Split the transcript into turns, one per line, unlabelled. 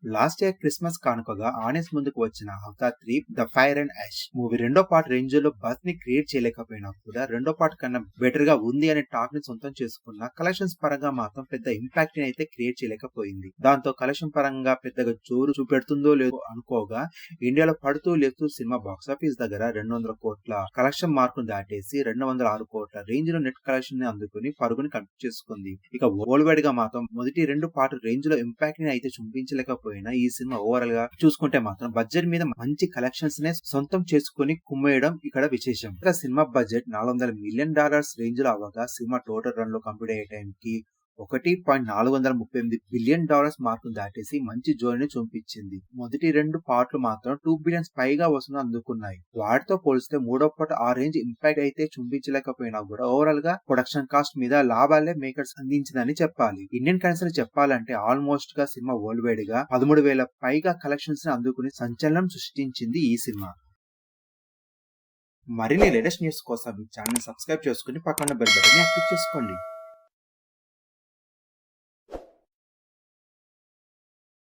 Last year Christmas కానుకగా ఆనెస్ ముందుకు వచ్చిన Avatar 3 the fire and ash movie రెండో పార్ట్ రేంజ్ లో బస్ ని క్రియేట్ చేయలేకపోయినా కూడా రెండో పార్ట్ కన్నా బెటర్ గా ఉంది అనే టాక్ ని సొంతం చేసుకున్న కలెక్షన్స్ పరంగా మాత్రం పెద్ద ఇంపాక్ట్ ని అయితే క్రియేట్ చేయలేకపోయింది. దాంతో కలెక్షన్ పరంగా పెద్దగా జోరు చూపెడుతుందో లేదో అనుకోగా ఇండియాలో పడుతూ లేస్తూ సినిమా బాక్సాఫీస్ దగ్గర 200 కోట్ల కలెక్షన్ మార్కును దాటేసి 206 కోట్ల రేంజ్ లో నెట్ కలెక్షన్ ని అందుకుని పరుగుని కంప్లీట్ చేసుకుంది. ఇక వరల్డ్ వైడ్ గా మాత్రం మొదటి రెండు పార్ట్ రేంజ్ లో ఇంపాక్ట్ ని అయితే చూపించలేకపోయింది. ఈ సినిమా ఓవరాల్ గా చూసుకుంటే మాత్రం బడ్జెట్ మీద మంచి కలెక్షన్స్ నే సొంతం చేసుకుని కుమ్మేయడం ఇక్కడ విశేషం. ఇక సినిమా బడ్జెట్ $400 మిలియన్ రేంజ్ లో అవ్వగా సినిమా టోటల్ రన్ లో కంప్లీట్ అయ్యే టైంకి $1.438 బిలియన్ మార్కును దాటేసి మంచి జోరుని చూపించింది. మొదటి రెండు పార్ట్లు మాత్రం 2 బిలియన్స్ పైగా వసూలు అందుకున్నాయి. వాటితో పోలిస్తే మూడో పార్ట్ ఆ రేంజ్ ఇంపాక్ట్ అయితే చూపించలేకపోయినా కూడా ఓవరాల్ గా ప్రొడక్షన్ కాస్ట్ మీద లాభాలే మేకర్స్ అందించిందని చెప్పాలి. ఇండియన్ కరెన్సీ చెప్పాలంటే ఆల్మోస్ట్ గా సినిమా వరల్డ్ వైడ్ గా 13,000 పైగా కలెక్షన్స్ ని అందుకుని సంచలనం సృష్టించింది ఈ సినిమా. మరిన్ని లేటెస్ట్ న్యూస్ కోసం ఈ ఛానల్ సబ్స్క్రైబ్ చేసుకుని పక్కన బెల్ బటన్ ని యాక్టివ్ చేసుకోండి.